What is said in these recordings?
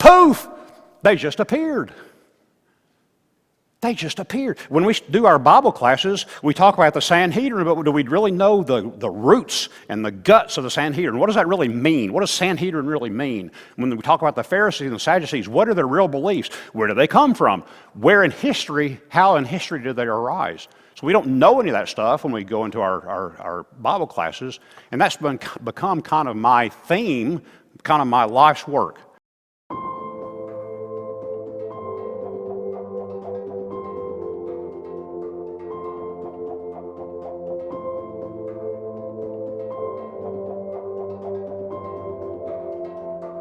poof, they just appeared. They just appeared. When we do our Bible classes, we talk about the Sanhedrin, but do we really know the roots and the guts of the Sanhedrin? What does that really mean? What does Sanhedrin really mean? When we talk about the Pharisees and the Sadducees, what are their real beliefs? Where do they come from? Where in history, how in history did they arise? So we don't know any of that stuff when we go into our Bible classes, and that's become kind of my theme, kind of my life's work.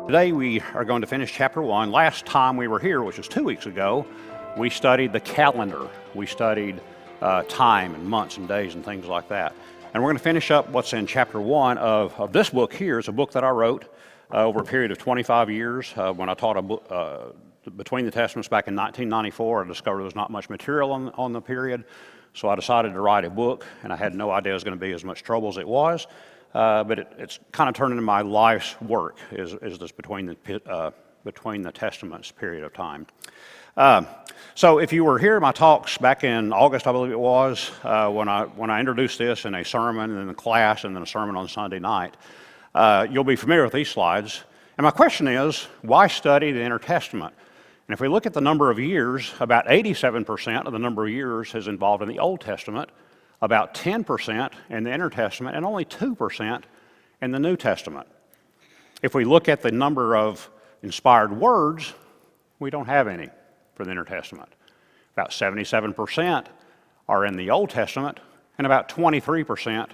Today we are going to finish chapter 1. Last time we were here, which was 2 weeks ago, we studied the calendar. We studied time and months and days and things like that. And we're going to finish up what's in chapter 1 of this book here. It's a book that I wrote over a period of 25 years. When I taught a book, Between the Testaments back in 1994, I discovered there was not much material on the period. So I decided to write a book, and I had no idea it was going to be as much trouble as it was. But it's kind of turned into my life's work, is this Between the Testaments period of time. So if you were here at my talks back in August, I believe it was, when I introduced this in a sermon and in a class and then a sermon on Sunday night, you'll be familiar with these slides. And my question is, why study the Intertestament? And if we look at the number of years, about 87% of the number of years is involved in the Old Testament, about 10% in the Intertestament, and only 2% in the New Testament. If we look at the number of inspired words, we don't have any for the Intertestament. About 77% are in the Old Testament, and about 23%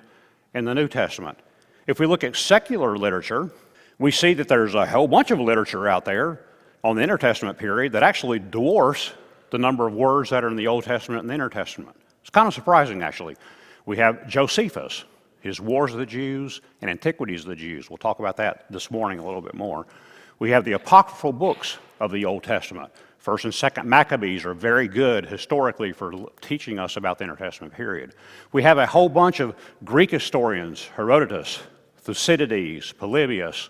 in the New Testament. If we look at secular literature, we see that there's a whole bunch of literature out there on the Intertestament period that actually dwarfs the number of words that are in the Old Testament and the Intertestament. It's kind of surprising, actually. We have Josephus, his Wars of the Jews and Antiquities of the Jews. We'll talk about that this morning a little bit more. We have the apocryphal books of the Old Testament. 1st and 2nd Maccabees are very good historically for teaching us about the Intertestament period. We have a whole bunch of Greek historians, Herodotus, Thucydides, Polybius.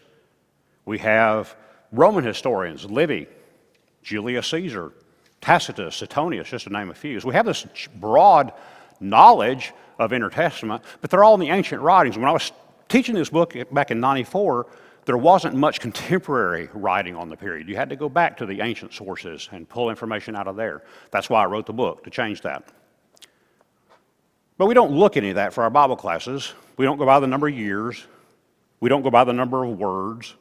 We have Roman historians, Livy, Julius Caesar, Tacitus, Suetonius, just to name a few. So we have this broad knowledge of Intertestament, but they're all in the ancient writings. When I was teaching this book back in 94, there wasn't much contemporary writing on the period. You had to go back to the ancient sources and pull information out of there. That's why I wrote the book, to change that. But we don't look at any of that for our Bible classes. We don't go by the number of years. We don't go by the number of words.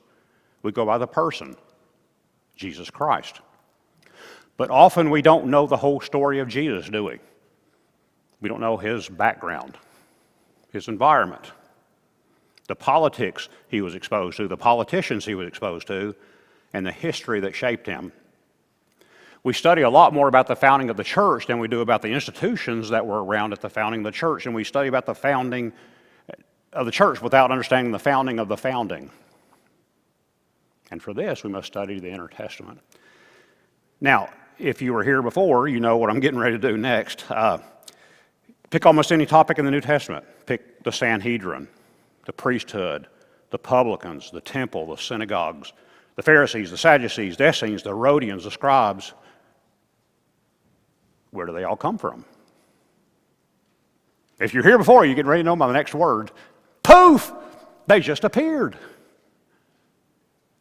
We go by the person, Jesus Christ. But often we don't know the whole story of Jesus, do we? We don't know his background, his environment, the politics he was exposed to, the politicians he was exposed to, and the history that shaped him. We study a lot more about the founding of the church than we do about the institutions that were around at the founding of the church, and we study about the founding of the church without understanding the founding of the founding. And for this, we must study the Intertestament. Now, if you were here before, you know what I'm getting ready to do next. Pick almost any topic in the New Testament. Pick the Sanhedrin, the priesthood, the publicans, the temple, the synagogues, the Pharisees, the Sadducees, the Essenes, the Herodians, the scribes. Where do they all come from? If you're here before, you get ready to know my next word. Poof! They just appeared.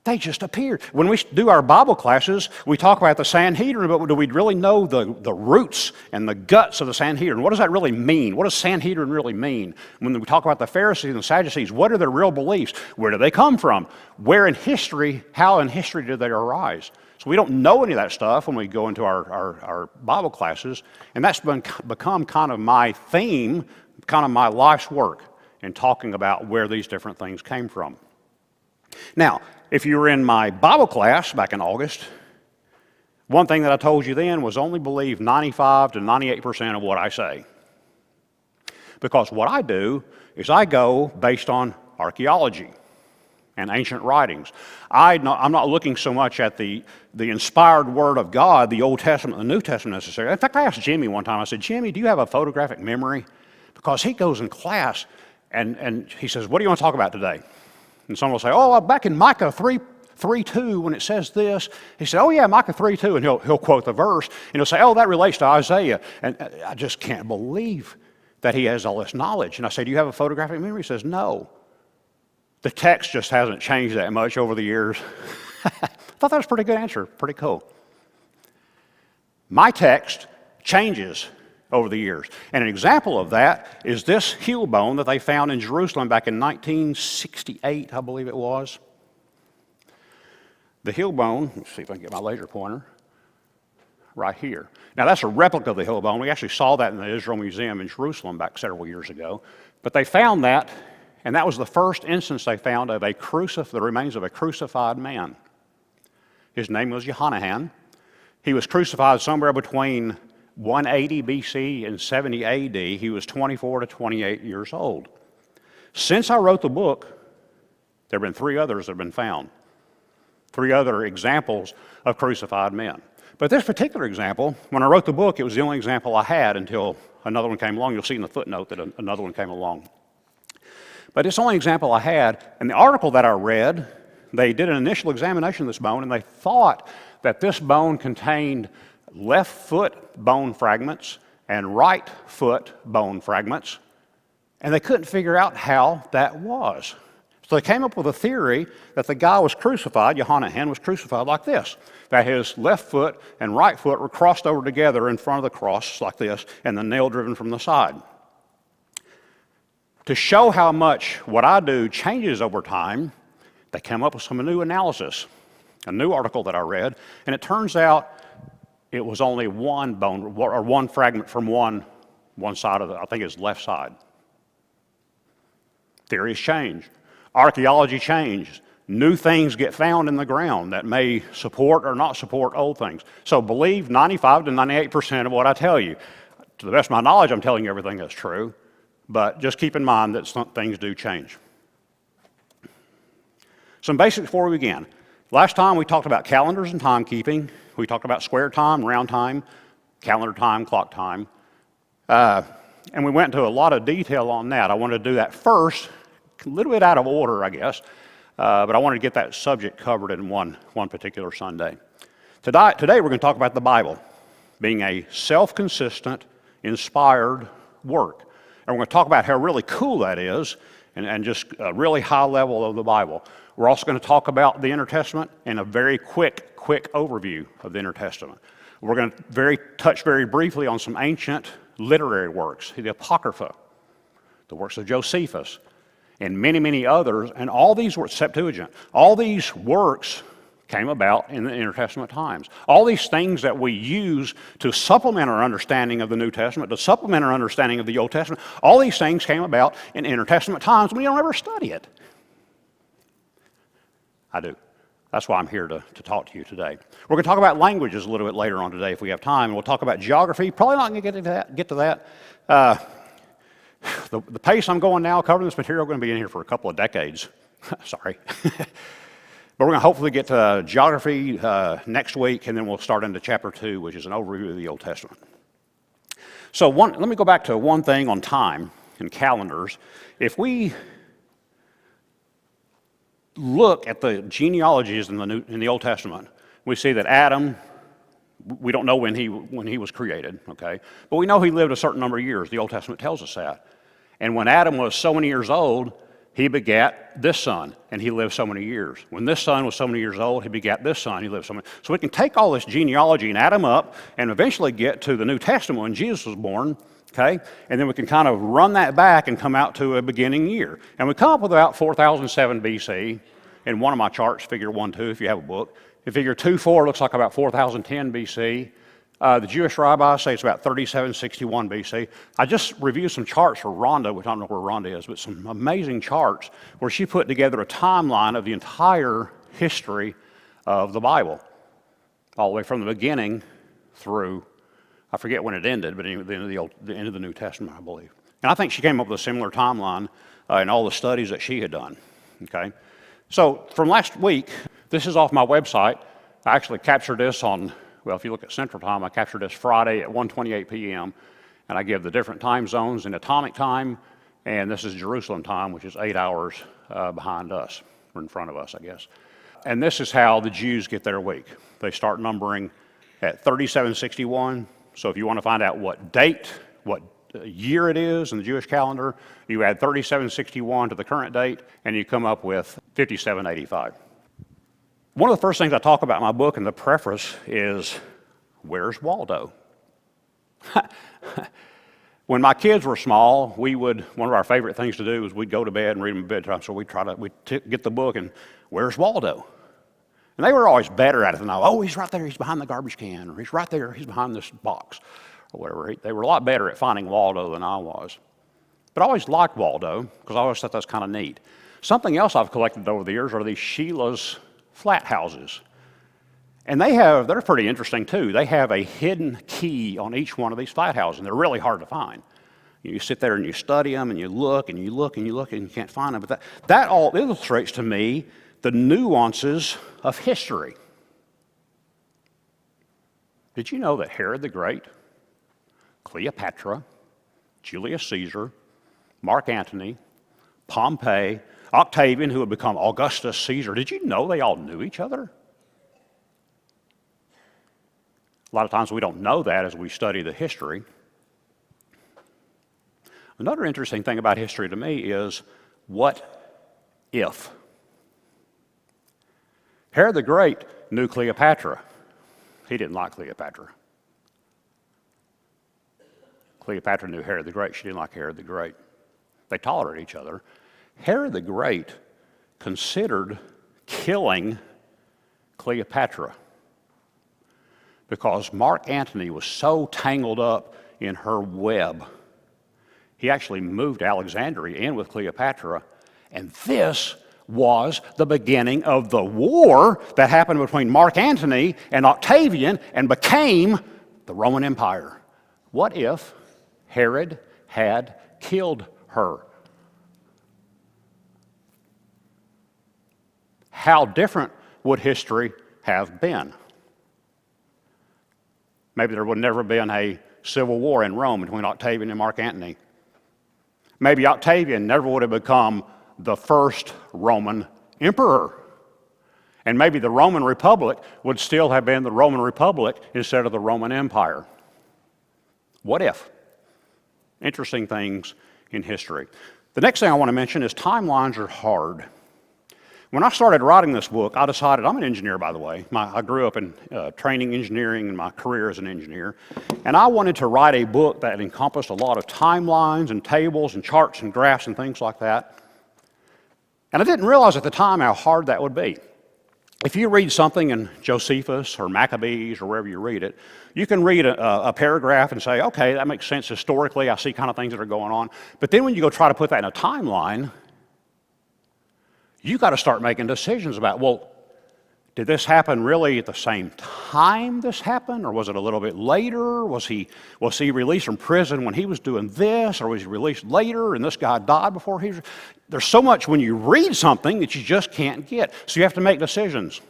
They just appeared. When we do our Bible classes, we talk about the Sanhedrin, but do we really know the roots and the guts of the Sanhedrin? What does that really mean? What does Sanhedrin really mean? When we talk about the Pharisees and the Sadducees, what are their real beliefs? Where do they come from? Where in history, how in history did they arise? So we don't know any of that stuff when we go into our Bible classes, and that's become kind of my theme, kind of my life's work in talking about where these different things came from. Now, if you were in my Bible class back in August, one thing that I told you then was only believe 95 to 98% of what I say. Because what I do is I go based on archaeology and ancient writings. I'm not looking so much at the inspired Word of God, the Old Testament and the New Testament necessarily. In fact, I asked Jimmy one time, I said, Jimmy, do you have a photographic memory? Because he goes in class and he says, what do you want to talk about today? And someone will say, back in Micah 3, 3:2 when it says this? He said, oh yeah, Micah 3:2, and he'll quote the verse, and he'll say, oh, that relates to Isaiah. And I just can't believe that he has all this knowledge. And I say, do you have a photographic memory? He says, no. The text just hasn't changed that much over the years. I thought that was a pretty good answer, pretty cool. My text changes over the years. And an example of that is this heel bone that they found in Jerusalem back in 1968, I believe it was. The heel bone, let's see if I can get my laser pointer, right here. Now that's a replica of the heel bone. We actually saw that in the Israel Museum in Jerusalem back several years ago. But they found that, and that was the first instance they found of the remains of a crucified man. His name was Johannahan. He was crucified somewhere between 180 BC and 70 AD. He was 24 to 28 years old. Since I wrote the book, there have been 3 others that have been found. 3 other examples of crucified men. But this particular example, when I wrote the book, it was the only example I had until another one came along. You'll see in the footnote that another one came along. But it's the only example I had. And the article that I read, they did an initial examination of this bone, and they thought that this bone contained left foot bone fragments and right foot bone fragments, and they couldn't figure out how that was. So they came up with a theory that the guy was crucified, Johannahan was crucified like this, that his left foot and right foot were crossed over together in front of the cross like this, and the nail driven from the side. To show how much what I do changes over time, they came up with some new analysis, a new article that I read, and it turns out it was only one bone, or one fragment from one side of I think it's left side. Theories change. Archaeology changes. New things get found in the ground that may support or not support old things. So believe 95 to 98% of what I tell you. To the best of my knowledge, I'm telling you everything that's true, but just keep in mind that some things do change. Some basics before we begin. Last time we talked about calendars and timekeeping. We talked about square time, round time, calendar time, clock time. And we went into a lot of detail on that. I wanted to do that first, a little bit out of order, I guess, but I wanted to get that subject covered in one particular Sunday. Today we're going to talk about the Bible being a self-consistent, inspired work. And we're going to talk about how really cool that is and just a really high level of the Bible. We're also going to talk about the Intertestament and a very quick overview of the Intertestament. We're going to touch very briefly on some ancient literary works, the Apocrypha, the works of Josephus, and many, many others. And all these works, Septuagint, all these works came about in the intertestament times. All these things that we use to supplement our understanding of the New Testament, to supplement our understanding of the Old Testament, all these things came about in intertestament times. We don't ever study it. I do. That's why I'm here to talk to you today. We're going to talk about languages a little bit later on today if we have time, and we'll talk about geography. Probably not going to get to that. The pace I'm going now, covering this material, going to be in here for a couple of decades. Sorry. But we're going to hopefully get to geography next week, and then we'll start into chapter 2, which is an overview of the Old Testament. So let me go back to one thing on time and calendars. If we look at the genealogies in the Old Testament, we see that Adam, we don't know when he was created, okay? But we know he lived a certain number of years. The Old Testament tells us that. And when Adam was so many years old, he begat this son, and he lived so many years. When this son was so many years old, he begat this son, he lived so many. So we can take all this genealogy and add them up and eventually get to the New Testament when Jesus was born, okay? And then we can kind of run that back and come out to a beginning year. And we come up with about 4007 BC. In one of my charts, figure 1-2, if you have a book. If figure 2-4 looks like about 4010 BC. The Jewish rabbis say it's about 3761 BC. I just reviewed some charts for Rhonda, which I don't know where Rhonda is, but some amazing charts where she put together a timeline of the entire history of the Bible, all the way from the beginning through, I forget when it ended, but anyway, the end of the New Testament, I believe. And I think she came up with a similar timeline in all the studies that she had done, okay? So from last week, this is off my website. I actually captured this on, well, if you look at Central Time, I captured this Friday at 1:28 p.m., and I give the different time zones in atomic time, and this is Jerusalem time, which is 8 hours behind us, or in front of us, I guess. And this is how the Jews get their week. They start numbering at 3761. So if you want to find out what date, what year it is in the Jewish calendar, you add 3761 to the current date, and you come up with 5785. One of the first things I talk about in my book in the preface is, where's Waldo? When my kids were small, one of our favorite things to do was we'd go to bed and read them at bedtime, so we'd get the book and, where's Waldo? And they were always better at it than I was. Oh, he's right there, he's behind the garbage can, or he's right there, he's behind this box, or whatever. They were a lot better at finding Waldo than I was. But I always liked Waldo, because I always thought that's kind of neat. Something else I've collected over the years are these Sheila's flat houses. And they're pretty interesting too. They have a hidden key on each one of these flat houses, and they're really hard to find. You sit there and you study them, and you look, and you look, and you look, and you can't find them. But that all illustrates to me the nuances of history. Did you know that Herod the Great, Cleopatra, Julius Caesar, Mark Antony, Pompey, Octavian, who had become Augustus Caesar, did you know they all knew each other? A lot of times we don't know that as we study the history. Another interesting thing about history to me is, what if? Herod the Great knew Cleopatra. He didn't like Cleopatra. Cleopatra knew Herod the Great. She didn't like Herod the Great. They tolerated each other. Herod the Great considered killing Cleopatra because Mark Antony was so tangled up in her web. He actually moved Alexandria in with Cleopatra, and this was the beginning of the war that happened between Mark Antony and Octavian and became the Roman Empire. What if Herod had killed her? How different would history have been? Maybe there would never have been a civil war in Rome between Octavian and Mark Antony. Maybe Octavian never would have become the first Roman emperor. And maybe the Roman Republic would still have been the Roman Republic instead of the Roman Empire. What if? Interesting things in history. The next thing I want to mention is timelines are hard. When I started writing this book, I decided, I'm an engineer, by the way. I grew up in training engineering and my career as an engineer. And I wanted to write a book that encompassed a lot of timelines and tables and charts and graphs and things like that. And I didn't realize at the time how hard that would be. If you read something in Josephus or Maccabees or wherever you read it, you can read a paragraph and say, okay, that makes sense historically. I see kind of things that are going on. But then when you go try to put that in a timeline, you got to start making decisions about, well, did this happen really at the same time this happened, or was it a little bit later? Was he released from prison when he was doing this, or was he released later and this guy died before he was? There's so much when you read something that you just can't get. So you have to make decisions.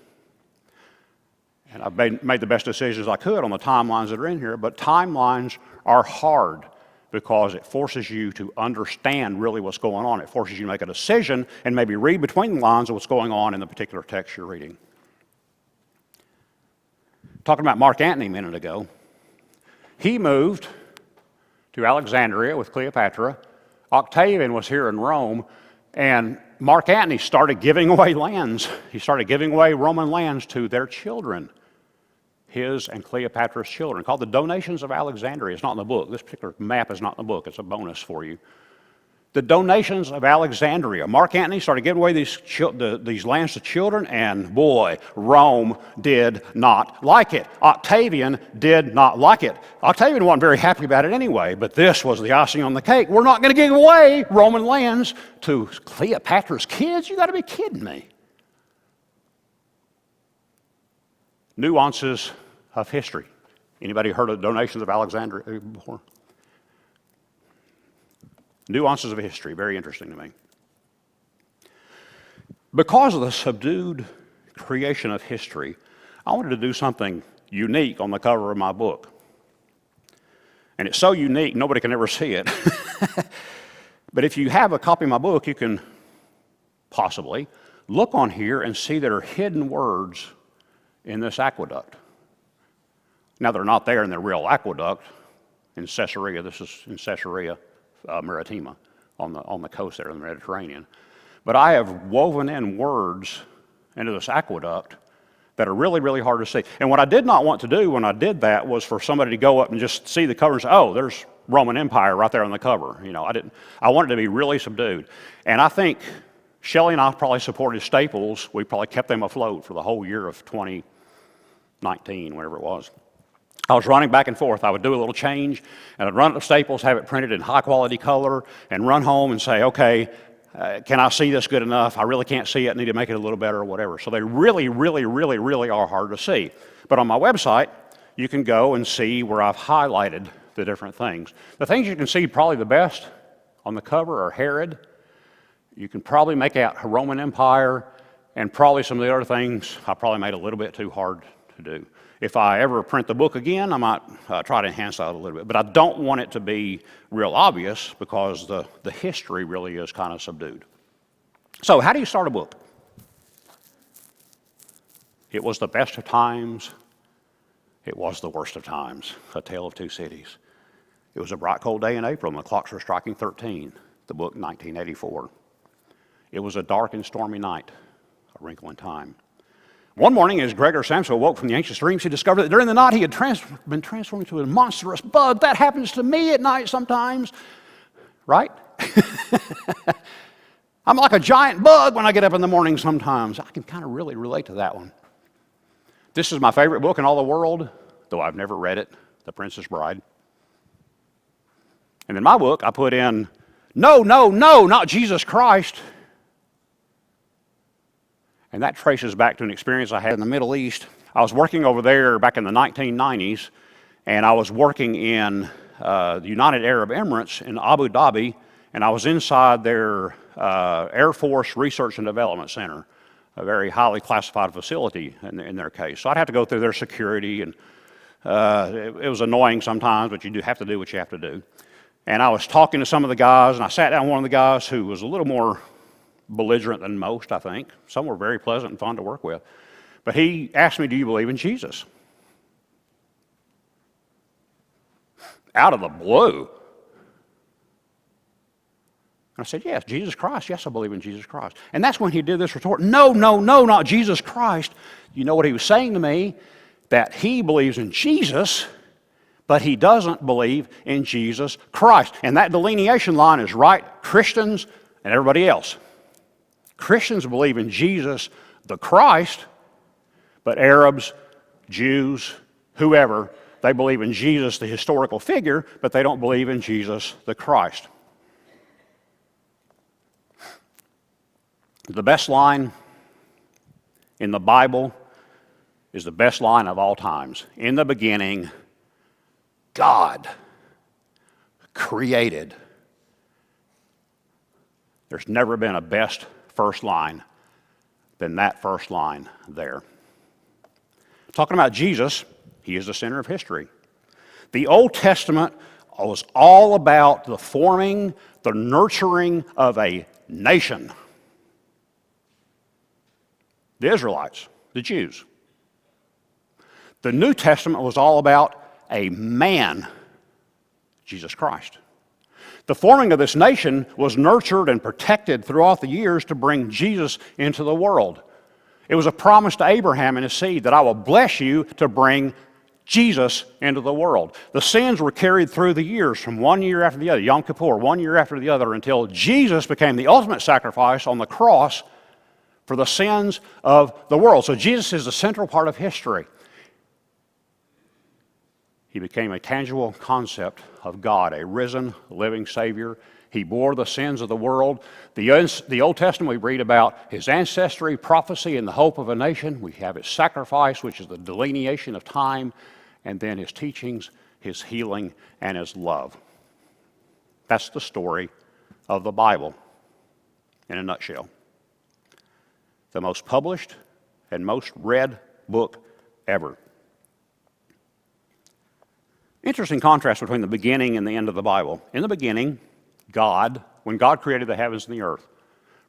And I've made the best decisions I could on the timelines that are in here, but timelines are hard because it forces you to understand really what's going on. It forces you to make a decision and maybe read between the lines of what's going on in the particular text you're reading. Talking about Mark Antony a minute ago, he moved to Alexandria with Cleopatra. Octavian was here in Rome, and Mark Antony started giving away lands. He started giving away Roman lands to their children, his and Cleopatra's children, called the Donations of Alexandria. It's not in the book. This particular map is not in the book. It's a bonus for you. The Donations of Alexandria. Mark Antony started giving away these lands to children, and boy, Rome did not like it. Octavian did not like it. Octavian wasn't very happy about it anyway, but this was the icing on the cake. We're not going to give away Roman lands to Cleopatra's kids? You got to be kidding me. Nuances of history. Anybody heard of Donations of Alexandria before? Nuances of history, very interesting to me. Because of the subdued creation of history, I wanted to do something unique on the cover of my book. And it's so unique, nobody can ever see it. But if you have a copy of my book, you can possibly look on here and see there are hidden words in this aqueduct. Now, they're not there in the real aqueduct in Caesarea. This is in Caesarea Maritima on the coast there in the Mediterranean. But I have woven in words into this aqueduct that are really, really hard to see. And what I did not want to do when I did that was for somebody to go up and just see the cover and say, oh, there's Roman Empire right there on the cover. You know, I wanted it to be really subdued. And I think Shelley and I probably supported Staples. We probably kept them afloat for the whole year of 2019, whatever it was. I was running back and forth. I would do a little change, and I'd run it to Staples, have it printed in high-quality color, and run home and say, okay, can I see this good enough? I really can't see it. I need to make it a little better or whatever. So they really, really, really, really are hard to see. But on my website, you can go and see where I've highlighted the different things. The things you can see probably the best on the cover are Herod. You can probably make out Roman Empire, and probably some of the other things I probably made a little bit too hard to do. If I ever print the book again, I might try to enhance that a little bit. But I don't want it to be real obvious because the history really is kind of subdued. So how do you start a book? It was the best of times. It was the worst of times. A Tale of Two Cities. It was a bright, cold day in April, and the clocks were striking 13. The book, 1984. It was a dark and stormy night, a wrinkle in time. One morning, as Gregor Samsa awoke from the anxious dreams, he discovered that during the night he had been transformed into a monstrous bug. That happens to me at night sometimes, right? I'm like a giant bug when I get up in the morning sometimes. I can kind of really relate to that one. This is my favorite book in all the world, though I've never read it, The Princess Bride. And in my book, I put in, no, not Jesus Christ. And that traces back to an experience I had in the Middle East. I was working over there back in the 1990s, and I was working in the United Arab Emirates in Abu Dhabi, and I was inside their Air Force Research and Development Center, a very highly classified facility in their case. So I'd have to go through their security, and it was annoying sometimes, but you do have to do what you have to do. And I was talking to some of the guys, and I sat down with one of the guys who was a little more belligerent than most, I think. Some were very pleasant and fun to work with. But he asked me, do you believe in Jesus? Out of the blue. And I said, yes, Jesus Christ. Yes, I believe in Jesus Christ. And that's when he did this retort. No, not Jesus Christ. You know what he was saying to me? That he believes in Jesus, but he doesn't believe in Jesus Christ. And that delineation line is right, Christians and everybody else. Christians believe in Jesus, the Christ, but Arabs, Jews, whoever, they believe in Jesus, the historical figure, but they don't believe in Jesus, the Christ. The best line in the Bible is the best line of all times. In the beginning, God created. There's never been a best first line than that first line there. Talking about Jesus, he is the center of history. The Old Testament was all about the forming, the nurturing of a nation. The Israelites, the Jews. The New Testament was all about a man, Jesus Christ. The forming of this nation was nurtured and protected throughout the years to bring Jesus into the world. It was a promise to Abraham and his seed that I will bless you to bring Jesus into the world. The sins were carried through the years from one year after the other, Yom Kippur, one year after the other, until Jesus became the ultimate sacrifice on the cross for the sins of the world. So Jesus is the central part of history. He became a tangible concept of God, a risen, living Savior. He bore the sins of the world. The Old Testament, we read about his ancestry, prophecy, and the hope of a nation. We have his sacrifice, which is the delineation of time, and then his teachings, his healing, and his love. That's the story of the Bible in a nutshell. The most published and most read book ever. Interesting contrast between the beginning and the end of the Bible. In the beginning, God, when God created the heavens and the earth,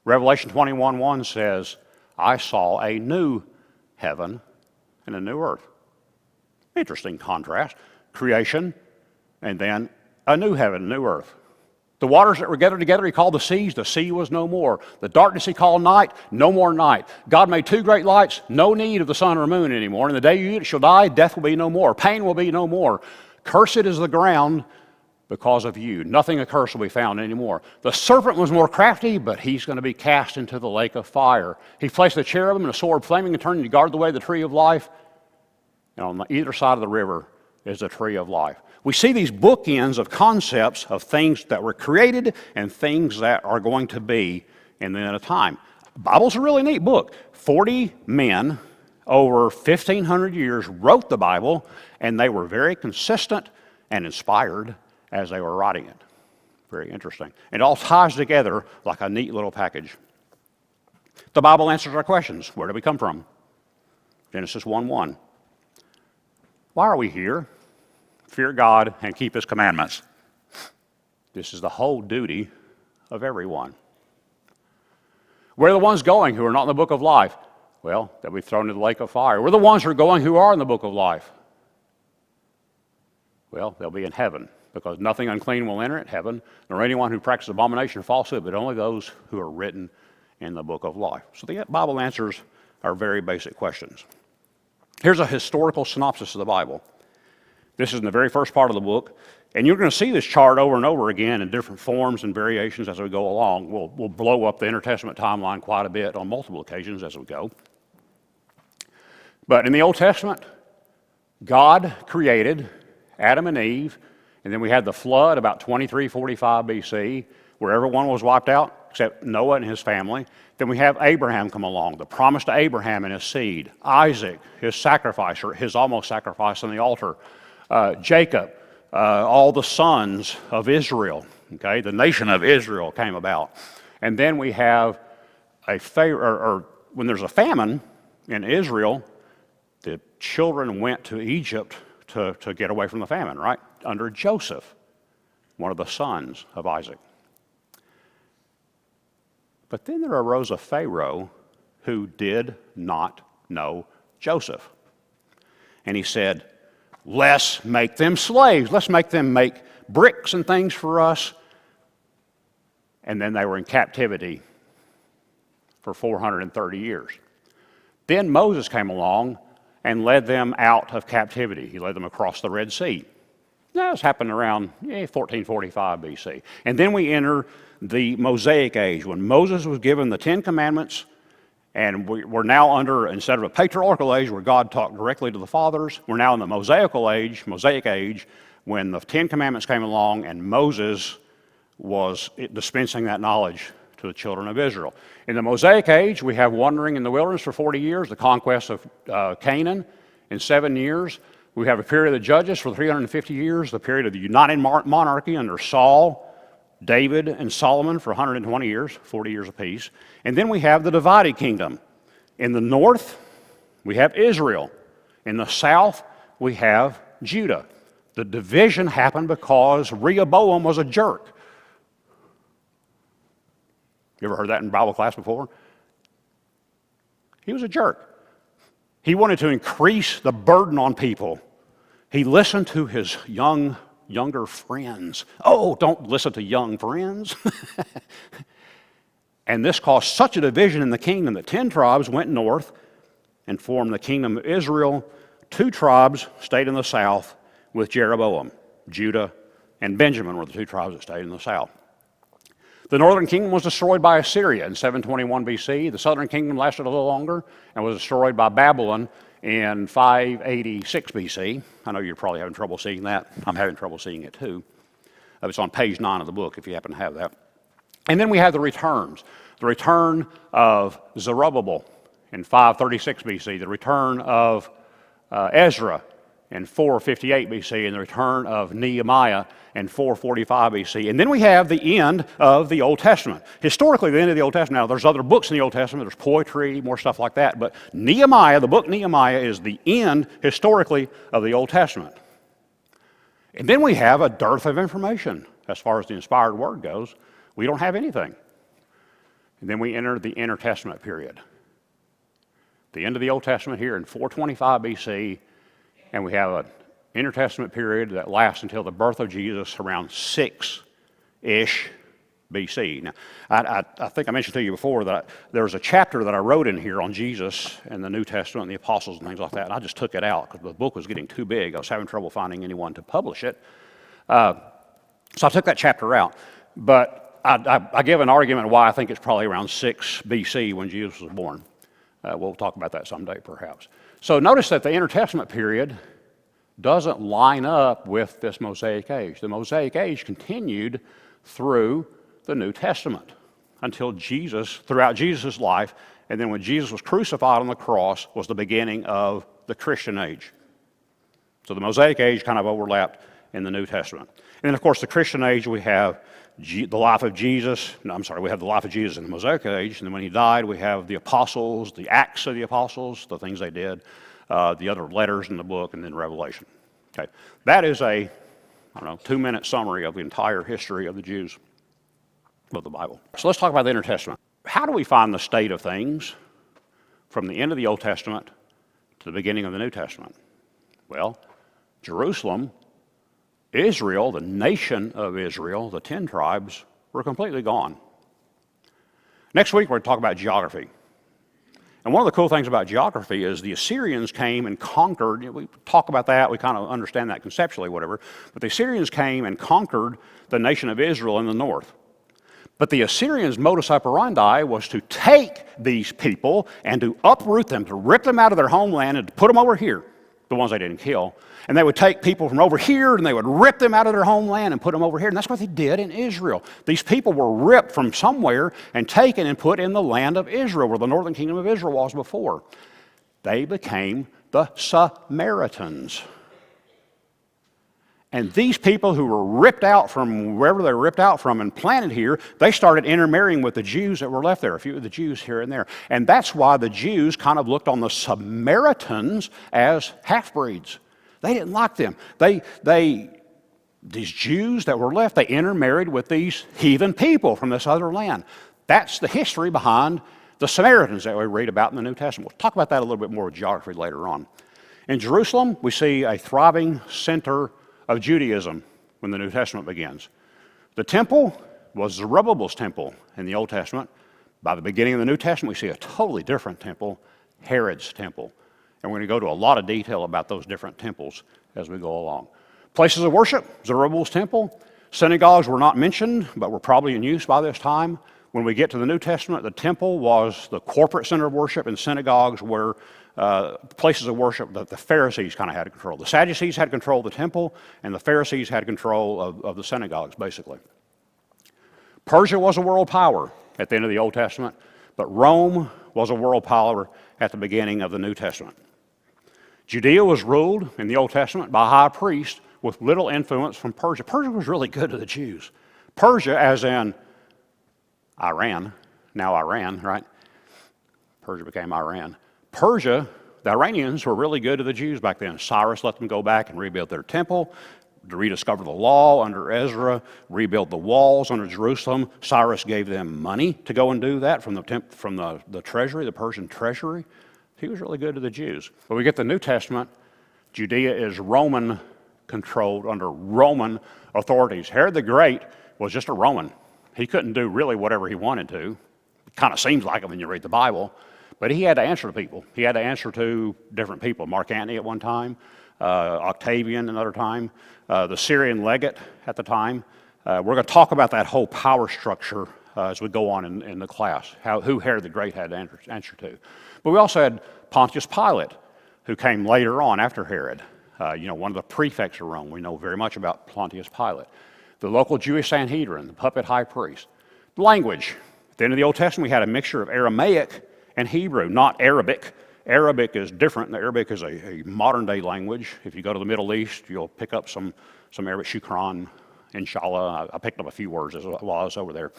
Revelation 21:1 says, I saw a new heaven and a new earth. Interesting contrast. Creation and then a new heaven, new earth. The waters that were gathered together, he called the seas. The sea was no more. The darkness he called night, no more night. God made two great lights, no need of the sun or moon anymore. And the day you eat it shall die, death will be no more. Pain will be no more. Cursed is the ground because of you. Nothing accursed will be found anymore. The serpent was more crafty, but he's going to be cast into the lake of fire. He placed a cherubim and a sword flaming and turning to guard the way of the tree of life. And on either side of the river is the tree of life. We see these bookends of concepts of things that were created and things that are going to be in the end of time. The Bible's a really neat book. 40 men over 1,500 years wrote the Bible, and they were very consistent and inspired as they were writing it. Very interesting. It all ties together like a neat little package. The Bible answers our questions. Where do we come from? Genesis 1:1. Why are we here? Fear God and keep His commandments. This is the whole duty of everyone. Where are the ones going who are not in the book of life? Well, they'll be thrown into the lake of fire. Where are the ones who are going who are in the book of life? Well, they'll be in heaven, because nothing unclean will enter it, heaven, nor anyone who practices abomination or falsehood, but only those who are written in the book of life. So the Bible answers our very basic questions. Here's a historical synopsis of the Bible. This is in the very first part of the book, and you're going to see this chart over and over again in different forms and variations as we go along. We'll blow up the Intertestament timeline quite a bit on multiple occasions as we go. But in the Old Testament, God created Adam and Eve, and then we had the flood about 2345 BC, where everyone was wiped out except Noah and his family. Then we have Abraham come along, the promise to Abraham and his seed. Isaac, his sacrifice, or his almost sacrifice on the altar. Jacob, all the sons of Israel, okay, the nation of Israel came about. And then we have when there's a famine in Israel, the children went to Egypt to get away from the famine, right? Under Joseph, one of the sons of Isaac. But then there arose a Pharaoh who did not know Joseph. And he said, let's make them slaves. Let's make them make bricks and things for us. And then they were in captivity for 430 years. Then Moses came along and led them out of captivity. He led them across the Red Sea. That was happened around 1445 BC. And then we enter the Mosaic age, when Moses was given the Ten Commandments, and we're now under, instead of a patriarchal age where God talked directly to the fathers, we're now in the Mosaic age, when the Ten Commandments came along and Moses was dispensing that knowledge to the children of Israel. In the Mosaic age, we have wandering in the wilderness for 40 years, the conquest of Canaan in 7 years. We have a period of the Judges for 350 years, the period of the united monarchy under Saul, David, and Solomon for 120 years, 40 years apiece. And then we have the divided kingdom. In the north, we have Israel. In the south, we have Judah. The division happened because Rehoboam was a jerk. You ever heard that in Bible class before? He was a jerk. He wanted to increase the burden on people. He listened to his younger friends. Oh, don't listen to young friends. And this caused such a division in the kingdom that 10 tribes went north and formed the kingdom of Israel. 2 tribes stayed in the south with Jeroboam. Judah and Benjamin were the 2 tribes that stayed in the south. The northern kingdom was destroyed by Assyria in 721 BC. The southern kingdom lasted a little longer and was destroyed by Babylon in 586 BC. I know you're probably having trouble seeing that. I'm having trouble seeing it too. It's on page 9 of the book if you happen to have that. And then we have the returns. The return of Zerubbabel in 536 BC. The return of Ezra in 458 BC, and the return of Nehemiah in 445 BC. And then we have the end of the Old Testament. Historically, the end of the Old Testament, now there's other books in the Old Testament, there's poetry, more stuff like that, but Nehemiah, the book Nehemiah, is the end, historically, of the Old Testament. And then we have a dearth of information as far as the inspired word goes. We don't have anything. And then we enter the Intertestament period. the end of the Old Testament here in 425 BC, and we have an intertestament period that lasts until the birth of Jesus around 6-ish BC. Now, I think I mentioned to you before that there was a chapter that I wrote in here on Jesus and the New Testament and the apostles and things like that, and I just took it out because the book was getting too big. I was having trouble finding anyone to publish it. So I took that chapter out. But I give an argument why I think it's probably around 6 BC when Jesus was born. We'll talk about that someday, perhaps. So notice that the intertestament period doesn't line up with this Mosaic age. The Mosaic age continued through the New Testament until Jesus, throughout Jesus' life, and then when Jesus was crucified on the cross was the beginning of the Christian age. So the Mosaic age kind of overlapped in the New Testament. And then, of course, the Christian age, we have the life of Jesus. We have the life of Jesus in the Mosaic age, and then when he died, we have the apostles, the Acts of the apostles, the things they did, the other letters in the book, and then Revelation. Okay, that is a 2-minute summary of the entire history of the Jews of the Bible. So let's talk about the Intertestament. How do we find the state of things from the end of the Old Testament to the beginning of the New Testament? Well, Jerusalem, Israel, the nation of Israel, the 10 tribes, were completely gone. Next week, we're going to talk about geography. And one of the cool things about geography is the Assyrians came and conquered. We talk about that, we kind of understand that conceptually, whatever. But the Assyrians came and conquered the nation of Israel in the north. But the Assyrians' modus operandi was to take these people and to uproot them, to rip them out of their homeland and to put them over here, the ones they didn't kill. And they would take people from over here and they would rip them out of their homeland and put them over here. And that's what they did in Israel. These people were ripped from somewhere and taken and put in the land of Israel, where the northern kingdom of Israel was before. They became the Samaritans. And these people who were ripped out from wherever they were ripped out from and planted here, they started intermarrying with the Jews that were left there, a few of the Jews here and there. And that's why the Jews kind of looked on the Samaritans as half-breeds. They didn't like them. These Jews that were left, they intermarried with these heathen people from this other land. That's the history behind the Samaritans that we read about in the New Testament. We'll talk about that a little bit more with geography later on. In Jerusalem, we see a thriving center of Judaism when the New Testament begins. The temple was Zerubbabel's temple in the Old Testament. By the beginning of the New Testament, we see a totally different temple, Herod's temple. And we're going to go to a lot of detail about those different temples as we go along. Places of worship, Zerubbabel's temple. Synagogues were not mentioned, but were probably in use by this time. When we get to the New Testament, the temple was the corporate center of worship, and synagogues were places of worship that the Pharisees kind of had control. The Sadducees had control of the temple, and the Pharisees had control of the synagogues, basically. Persia was a world power at the end of the Old Testament, but Rome was a world power at the beginning of the New Testament. Judea was ruled in the Old Testament by a high priest with little influence from Persia. Persia was really good to the Jews. Persia, as in Iran, now Iran, right? Persia became Iran. Persia, the Iranians were really good to the Jews back then. Cyrus let them go back and rebuild their temple, to rediscover the law under Ezra, rebuild the walls under Jerusalem. Cyrus gave them money to go and do that from the treasury, the Persian treasury. He was really good to the Jews. When we get the New Testament, Judea is Roman controlled under Roman authorities. Herod the Great was just a Roman. He couldn't do really whatever he wanted to. It kind of seems like it when you read the Bible. But he had to answer to people. He had to answer to different people. Mark Antony at one time, Octavian another time, the Syrian legate at the time. We're going to talk about that whole power structure as we go on in the class, who Herod the Great had to answer to. But we also had Pontius Pilate, who came later on after Herod. One of the prefects of Rome. We know very much about Pontius Pilate. The local Jewish Sanhedrin, the puppet high priest. Language. At the end of the Old Testament, we had a mixture of Aramaic and Hebrew, not Arabic. Arabic is different. Arabic is a modern-day language. If you go to the Middle East, you'll pick up some Arabic, shukran, inshallah. I picked up a few words while I was over there.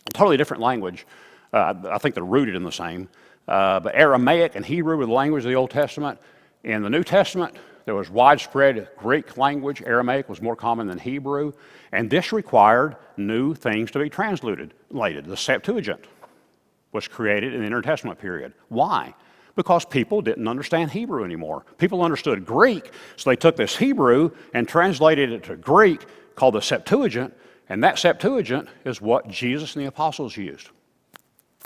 A totally different language. I think they're rooted in the same. But Aramaic and Hebrew were the language of the Old Testament. In the New Testament, there was widespread Greek language. Aramaic was more common than Hebrew. And this required new things to be translated. The Septuagint was created in the Intertestament period. Why? Because people didn't understand Hebrew anymore. People understood Greek, so they took this Hebrew and translated it to Greek, called the Septuagint, and that Septuagint is what Jesus and the apostles used.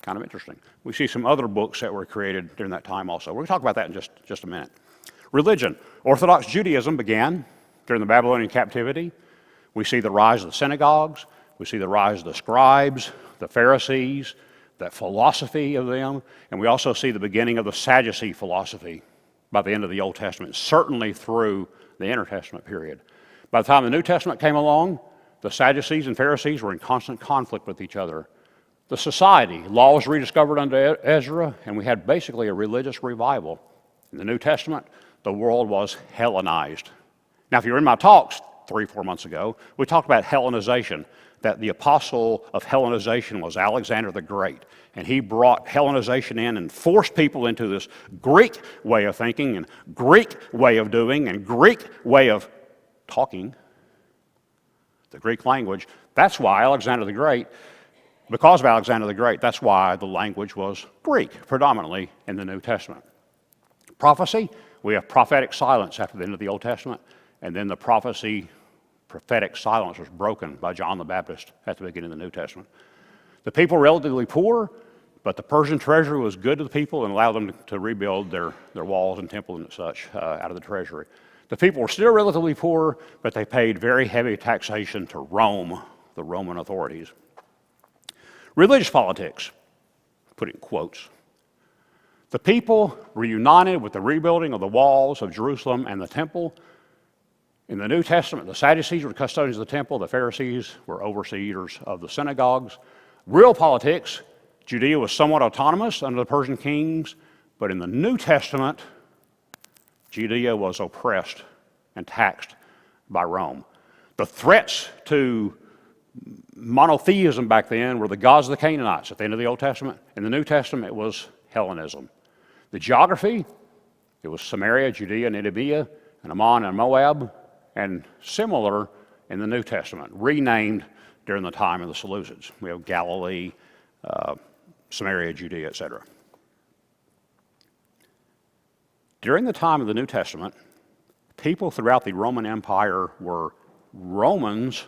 Kind of interesting. We see some other books that were created during that time also. We're going to talk about that in just a minute. Religion. Orthodox Judaism began during the Babylonian captivity. We see the rise of the synagogues. We see the rise of the scribes, the Pharisees, that philosophy of them, and we also see the beginning of the Sadducee philosophy by the end of the Old Testament, certainly through the Intertestament period. By the time the New Testament came along, the Sadducees and Pharisees were in constant conflict with each other. The society, law was rediscovered under Ezra, and we had basically a religious revival. In the New Testament, the world was Hellenized. Now, if you were in my talks 3-4 months ago, we talked about Hellenization, that the apostle of Hellenization was Alexander the Great. And he brought Hellenization in and forced people into this Greek way of thinking and Greek way of doing and Greek way of talking, the Greek language. That's why Alexander the Great, because of Alexander the Great, that's why the language was Greek, predominantly in the New Testament. Prophecy, we have prophetic silence after the end of the Old Testament, and then the prophetic silence was broken by John the Baptist at the beginning of the New Testament. The people were relatively poor, but the Persian treasury was good to the people and allowed them to rebuild their walls and temples and such out of the treasury. The people were still relatively poor, but they paid very heavy taxation to Rome, the Roman authorities. Religious politics, put it in quotes. The people were united with the rebuilding of the walls of Jerusalem and the temple. In the New Testament, the Sadducees were custodians of the temple. The Pharisees were overseers of the synagogues. Real politics, Judea was somewhat autonomous under the Persian kings, but in the New Testament, Judea was oppressed and taxed by Rome. The threats to monotheism back then were the gods of the Canaanites at the end of the Old Testament. In the New Testament, it was Hellenism. The geography, it was Samaria, Judea, and Idumea, and Ammon and Moab, and similar in the New Testament, renamed during the time of the Seleucids. We have Galilee, Samaria, Judea, etc. During the time of the New Testament, people throughout the Roman Empire were Romans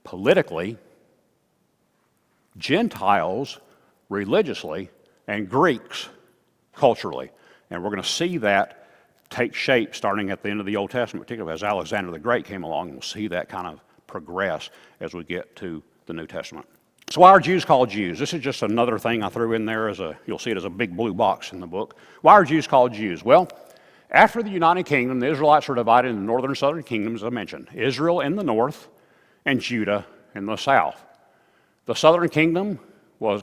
politically, Gentiles religiously, and Greeks culturally. And we're going to see that take shape starting at the end of the Old Testament, particularly as Alexander the Great came along, and we'll see that kind of progress as we get to the New Testament. So why are Jews called Jews? This is just another thing I threw in there you'll see it as a big blue box in the book. Why are Jews called Jews? Well, after the United Kingdom, the Israelites were divided into northern and southern kingdoms, as I mentioned. Israel in the north and Judah in the south. The southern kingdom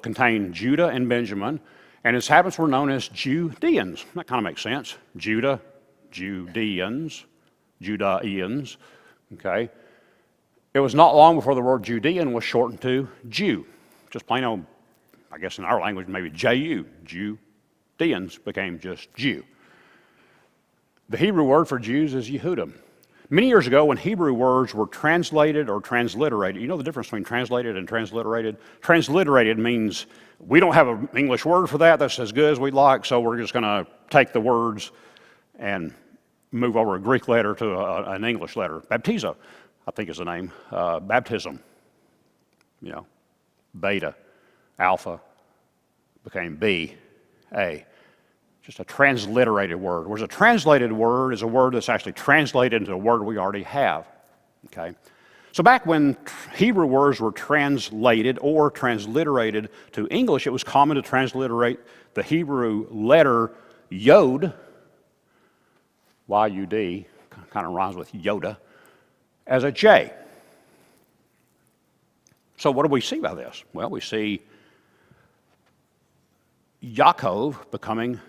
contained Judah and Benjamin, and its inhabitants were known as Judeans. That kind of makes sense. Judah, Judeans, okay? It was not long before the word Judean was shortened to Jew. Just plain old, I guess in our language, maybe J-U. Judeans became just Jew. The Hebrew word for Jews is Yehudim. Many years ago, when Hebrew words were translated or transliterated, you know the difference between translated and transliterated? Transliterated means we don't have an English word for that that's as good as we'd like, so we're just going to take the words and move over a Greek letter to an English letter. Baptizo, I think is the name. Baptism, beta, alpha became B, A. Just a transliterated word. Whereas a translated word is a word that's actually translated into a word we already have, okay? So back when Hebrew words were translated or transliterated to English, it was common to transliterate the Hebrew letter Yod, Y-U-D, kind of rhymes with Yoda, as a J. So what do we see by this? Well, we see Yaakov becoming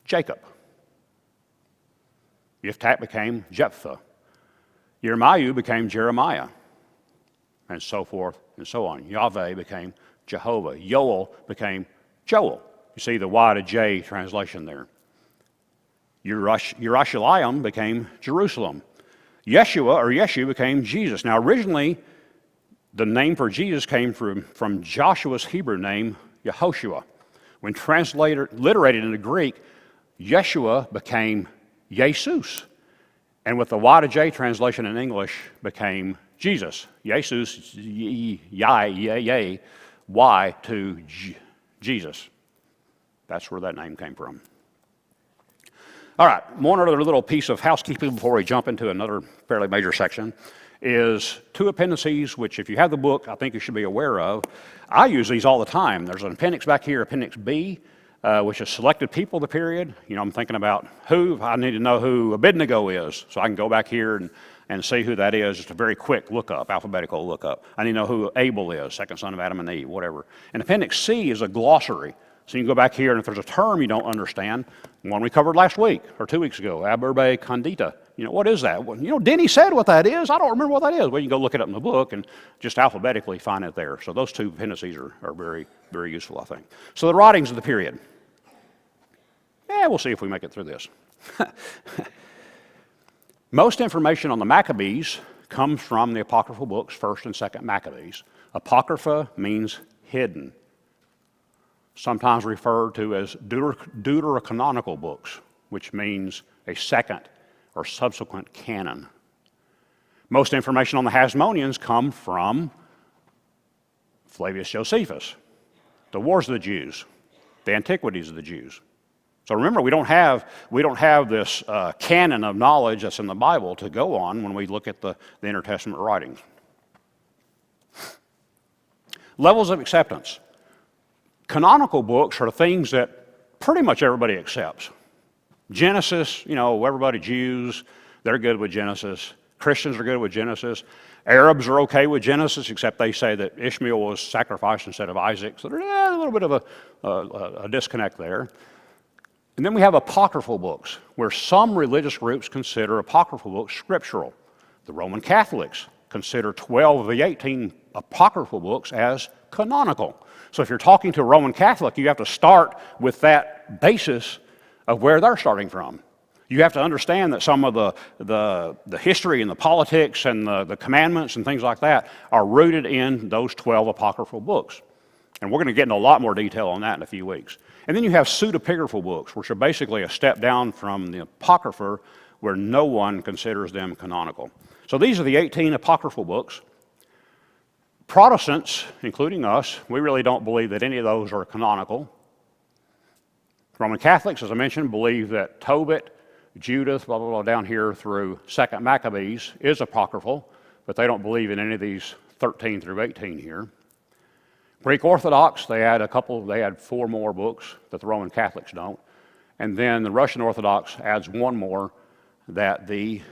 Jacob. Yiftach became Jephthah. Yirmiyahu became Jeremiah, and so forth and so on. Yahweh became Jehovah. Yoel became Joel. You see the Y to J translation there. Yerushalayim became Jerusalem. Yeshua or Yeshu became Jesus. Now originally, the name for Jesus came from Joshua's Hebrew name, Yehoshua. When transliterated into Greek, Yeshua became Jesus. And with the Y to J translation in English became Jesus. Jesus, Y to Jesus. That's where that name came from. All right, one other little piece of housekeeping before we jump into another fairly major section is two appendices, which if you have the book, I think you should be aware of. I use these all the time. There's an appendix back here, Appendix B, which is selected people of the period. You know, I'm thinking about I need to know who Abednego is, so I can go back here and see who that is. Just a very quick lookup, alphabetical lookup. I need to know who Abel is, second son of Adam and Eve, whatever. And Appendix C is a glossary. So you can go back here, and if there's a term you don't understand, one we covered last week or 2 weeks ago, ab urbe condita. You know, what is that? Well, you know, Denny said what that is. I don't remember what that is. Well, you can go look it up in the book and just alphabetically find it there. So those two appendices are very, very useful, I think. So the writings of the period. Yeah, we'll see if we make it through this. Most information on the Maccabees comes from the apocryphal books, 1st and 2nd Maccabees. Apocrypha means hidden, sometimes referred to as deuterocanonical books, which means a second or subsequent canon. Most information on the Hasmoneans come from Flavius Josephus, the Wars of the Jews, the Antiquities of the Jews. So remember, we don't have this canon of knowledge that's in the Bible to go on when we look at the intertestament writings. Levels of acceptance. Canonical books are things that pretty much everybody accepts. Genesis, you know, everybody, Jews, they're good with Genesis. Christians are good with Genesis. Arabs are okay with Genesis, except they say that Ishmael was sacrificed instead of Isaac. So there's a little bit of a disconnect there. And then we have apocryphal books, where some religious groups consider apocryphal books scriptural. The Roman Catholics consider 12 of the 18 apocryphal books as canonical. So if you're talking to a Roman Catholic, you have to start with that basis of where they're starting from. You have to understand that some of the history and the politics and the commandments and things like that are rooted in those 12 apocryphal books. And we're going to get into a lot more detail on that in a few weeks. And then you have pseudepigraphal books, which are basically a step down from the Apocrypha, where no one considers them canonical. So these are the 18 apocryphal books. Protestants, including us, we really don't believe that any of those are canonical. Roman Catholics, as I mentioned, believe that Tobit, Judith, blah, blah, blah, down here through 2nd Maccabees is apocryphal, but they don't believe in any of these 13 through 18 here. Greek Orthodox, they add 4 more books that the Roman Catholics don't. And then the Russian Orthodox adds 1 more that the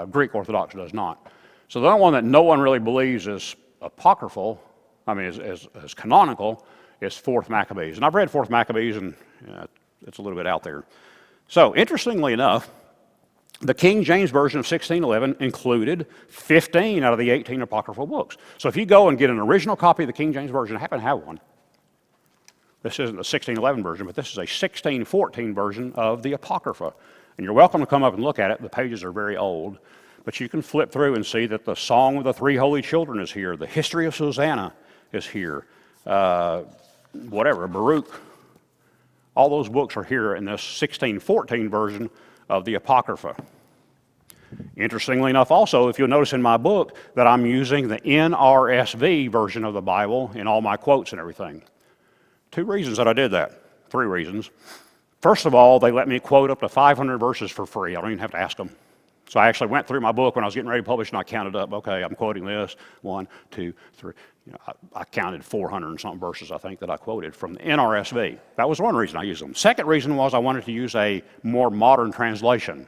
Greek Orthodox does not. So the only one that no one really believes is apocryphal, is canonical, is 4th Maccabees. And I've read 4th Maccabees, and it's a little bit out there. So interestingly enough, the King James Version of 1611 included 15 out of the 18 apocryphal books. So if you go and get an original copy of the King James Version, I happen to have one. This isn't the 1611 version, but this is a 1614 version of the Apocrypha. And you're welcome to come up and look at it. The pages are very old. But you can flip through and see that the Song of the Three Holy Children is here. The History of Susanna is here. Baruch. All those books are here in this 1614 version of the Apocrypha. Interestingly enough, also, if you'll notice in my book that I'm using the NRSV version of the Bible in all my quotes and everything. 2 reasons that I did that. 3 reasons. First of all, they let me quote up to 500 verses for free. I don't even have to ask them. So I actually went through my book when I was getting ready to publish, and I counted up, okay, I'm quoting this, 1, 2, 3. I counted 400 and something verses, I think, that I quoted from the NRSV. That was one reason I used them. Second reason was I wanted to use a more modern translation.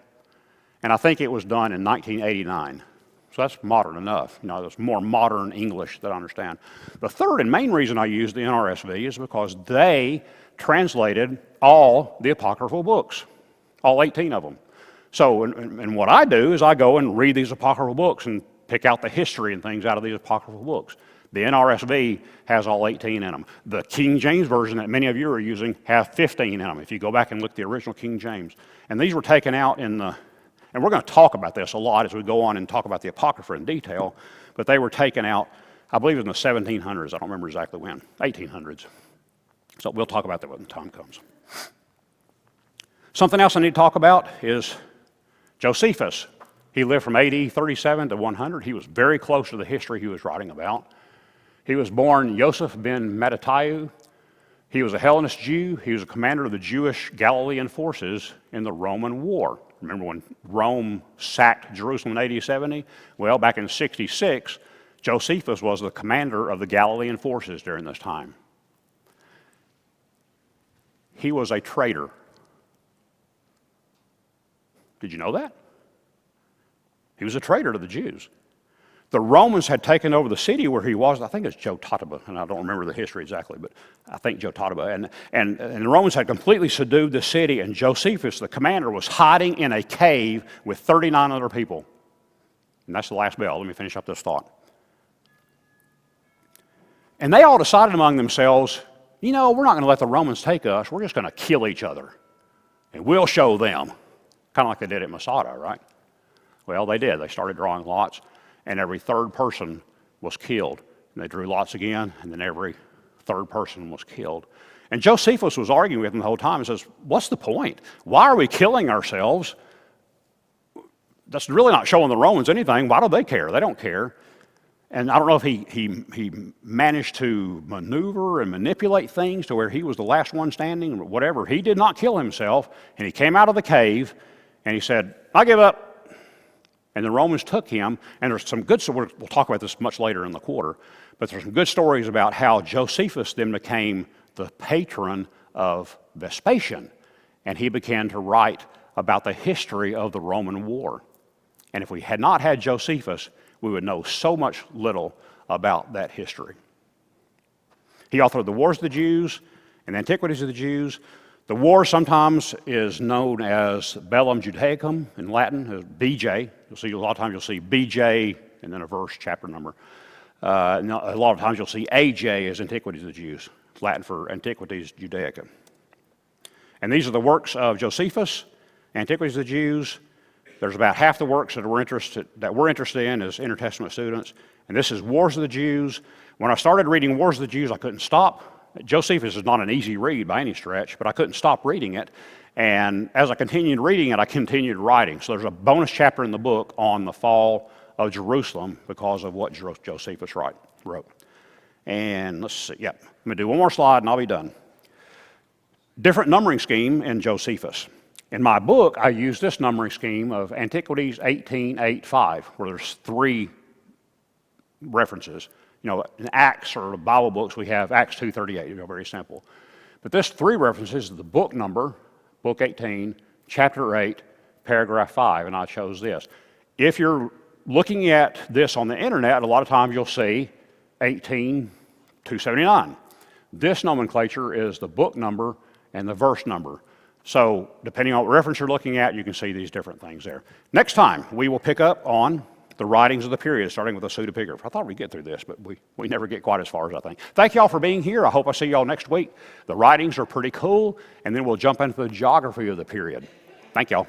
And I think it was done in 1989. So that's modern enough. It's more modern English that I understand. The third and main reason I used the NRSV is because they translated all the apocryphal books, all 18 of them. So, and what I do is I go and read these apocryphal books and pick out the history and things out of these apocryphal books. The NRSV has all 18 in them. The King James Version that many of you are using have 15 in them, if you go back and look at the original King James. And these were taken out in the, and we're going to talk about this a lot as we go on and talk about the Apocrypha in detail, but they were taken out, I believe in the 1700s, I don't remember exactly when, 1800s. So we'll talk about that when the time comes. Something else I need to talk about is Josephus. He lived from AD 37 to 100. He was very close to the history he was writing about. He was born Yosef ben Mattathiah. He was a Hellenist Jew. He was a commander of the Jewish Galilean forces in the Roman War. Remember when Rome sacked Jerusalem in AD 70? Well, back in 66, Josephus was the commander of the Galilean forces during this time. He was a traitor. Did you know that? He was a traitor to the Jews. The Romans had taken over the city where he was. I think it's Jototaba, and I don't remember the history exactly, but I think Jototaba. And the Romans had completely subdued the city, and Josephus, the commander, was hiding in a cave with 39 other people. And that's the last bell. Let me finish up this thought. And they all decided among themselves, we're not going to let the Romans take us. We're just going to kill each other, and we'll show them. Kind of like they did at Masada, right? Well, they did. They started drawing lots, and every third person was killed. And they drew lots again, and then every third person was killed. And Josephus was arguing with them the whole time and says, what's the point? Why are we killing ourselves? That's really not showing the Romans anything. Why do they care? They don't care. And I don't know if he managed to maneuver and manipulate things to where he was the last one standing or whatever. He did not kill himself, and he came out of the cave, and he said, I give up. And the Romans took him, and there's some good stories. We'll talk about this much later in the quarter, but there's some good stories about how Josephus then became the patron of Vespasian, and he began to write about the history of the Roman war. And if we had not had Josephus, we would know so much little about that history. He authored the Wars of the Jews and the Antiquities of the Jews. The war sometimes is known as Bellum Judaicum in Latin, as BJ. You'll see a lot of times you'll see BJ and then a verse, chapter number. A lot of times you'll see AJ as Antiquities of the Jews, Latin for Antiquities Judaica. And these are the works of Josephus, Antiquities of the Jews. There's about half the works that we're interested in as intertestament students. And this is Wars of the Jews. When I started reading Wars of the Jews, I couldn't stop. Josephus is not an easy read by any stretch, but I couldn't stop reading it. And as I continued reading it, I continued writing. So there's a bonus chapter in the book on the fall of Jerusalem because of what Josephus wrote. And let's see, I'm going to do one more slide and I'll be done. Different numbering scheme in Josephus. In my book, I use this numbering scheme of Antiquities 18:8-5, where there's 3 references. In Acts or the Bible books, we have Acts 2:38, very simple. But this 3 references is the book number, book 18, chapter 8, paragraph 5, and I chose this. If you're looking at this on the internet, a lot of times you'll see 18:279. This nomenclature is the book number and the verse number. So depending on what reference you're looking at, you can see these different things there. Next time, we will pick up on the writings of the period, starting with the pseudepigraph. I thought we'd get through this, but we never get quite as far as I think. Thank you all for being here. I hope I see you all next week. The writings are pretty cool, and then we'll jump into the geography of the period. Thank you all.